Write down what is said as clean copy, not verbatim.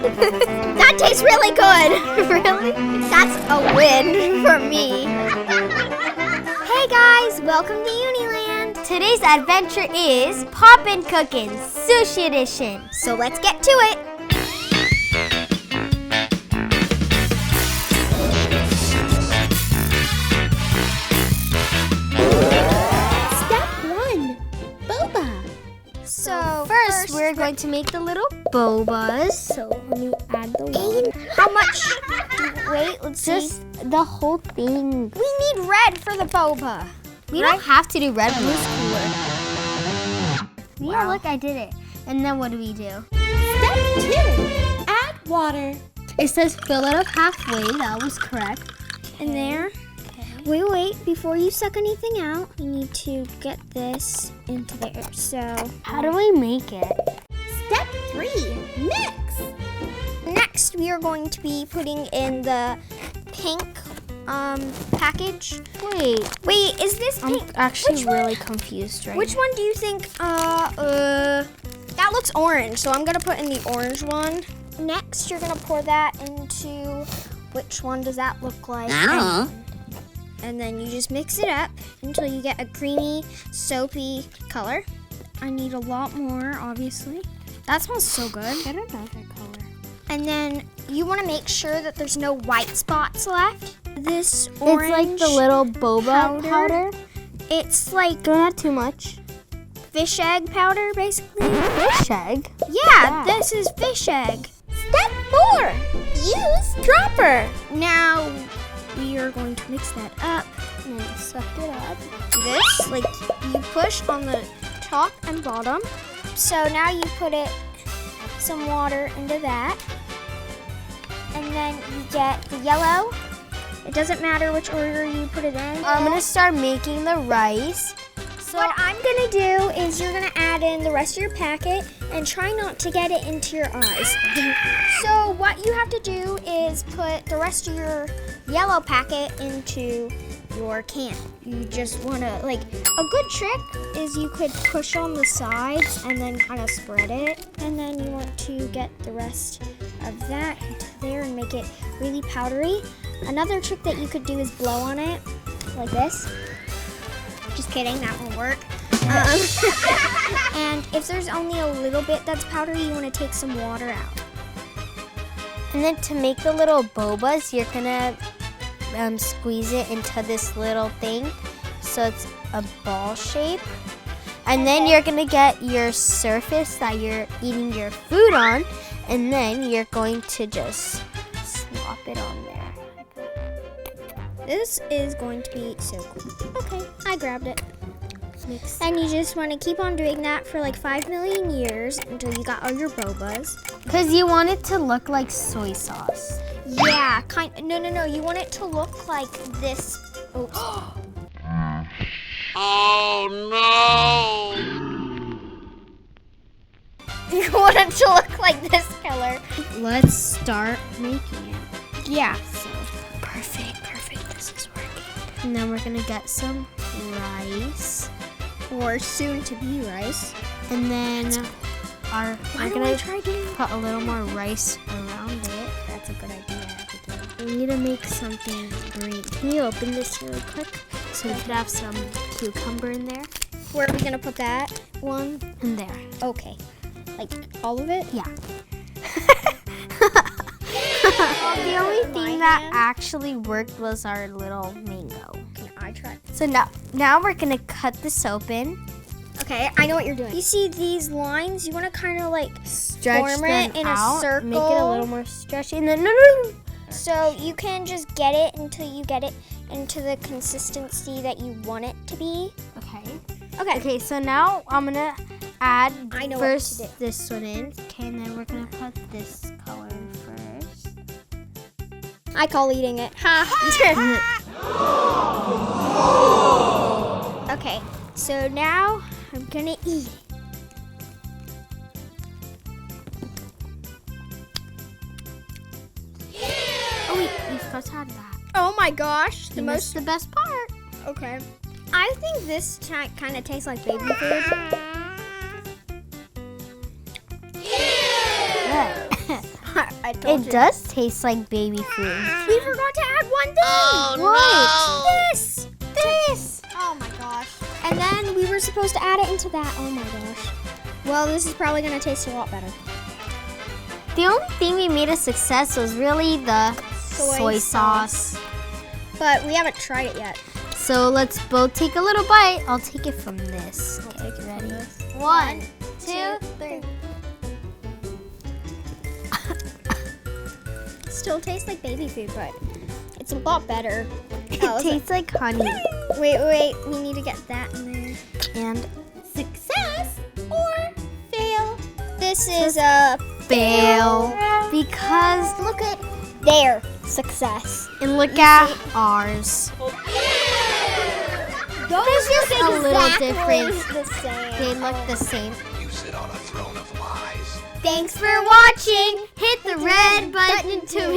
That tastes really good. Really? That's a win for me. Hey guys, welcome to UniLand. Today's adventure is Popin Cookin Sushi Edition. So let's get to it. So first we're going to make the little bobas. So let me add the water. How much? Wait, let's Just the whole thing. We need red for the boba. We don't have to do red. Blue's cooler. Yeah, look, I did it. And then what do we do? Step 2. Add water. It says fill it up halfway. That was correct. And there. Wait, before you suck anything out, you need to get this into there. So, How do we make it? Step 3. Mix. next we are going to be putting in the pink package. Wait, Is this pink? I'm actually Which one? really confused right Which one do you think? That looks orange, so I'm gonna put in the orange one. Next, you're gonna pour that into, which one does that look like? And then you just mix it up until you get a creamy, soapy color. I need a lot more, obviously. That smells so good. Get another color. And then you wanna make sure that there's no white spots left. This orange It's like the little boba powder. It's like Don't add too much. fish egg powder, basically. Fish egg. Yeah, this is fish egg. Step 4. Use dropper. Now we are going to mix that up and then suck it up. This, like you push on the top and bottom. So now you put some water into that. And then you get the yellow. It doesn't matter which order you put it in. I'm gonna start making the rice. So what I'm gonna do is you're gonna add in the rest of your packet and try not to get it into your eyes. So what you have to do is put the rest of your yellow packet into your can. You just wanna, like, a good trick is you could push on the sides and then kind of spread it. And then you want to get the rest of that into there and make it really powdery. Another trick that you could do is blow on it, like this. Just kidding, that won't work. And if there's only a little bit that's powdery, you want to take some water out. And then to make the little bobas, you're gonna squeeze it into this little thing, so it's a ball shape. And then you're gonna get your surface that you're eating your food on, and then you're going to just slop it on there. This is going to be so cool. Okay, I grabbed it. Mix. And you just want to keep on doing that for like 5 million years until you got all your bobas. Because you want it to look like soy sauce. Yeah, no. You want it to look like this. Oops. Oh no! You want it to look like this color. Let's start making it. Yeah. So perfect. This is working. And then we're gonna get some rice. Or soon to be rice. And then we're don't gonna I try doing put a little more rice around it. That's a good idea. We need to make something green. Can you open this really quick? So we could have some cucumber in there. Where are we gonna put that one? In there. Okay. Like all of it? Yeah. The only thing that actually worked was our little mango. Can I try? So now we're gonna cut this open. Okay, I know what you're doing. You see these lines? You want to kind of like Stretch form them it in out, a circle. Make it a little more stretchy. And then So you can just get it until you get it into the consistency that you want it to be. Okay, so now I'm gonna add I know first what to do. this one in. Okay, and then we're gonna put this color in first. I call eating it. Ha! Okay, so now I'm gonna eat it. Oh wait, we forgot to add that. Oh my gosh, You missed the best part. Okay. I think this kind of tastes like baby food. Good. I told you. It does taste like baby food. We forgot to add one thing. Oh, What? This. This. Oh my gosh. And then we were supposed to add it into that. Oh my gosh. Well, this is probably gonna taste a lot better. The only thing we made a success was really the soy sauce. But we haven't tried it yet. So let's both take a little bite. I'll take it from this. I'll take it from this. 1, 2, 3. Still tastes like baby food, but it's a lot better. It Oh, is tastes like honey. Wait. We need to get that in there. And Success or fail? This is a fail. Because look at their success. and look at ours. Those just a little different. the same. They look the same. You sit on a throne of lies. Thanks for watching. Hit the red button to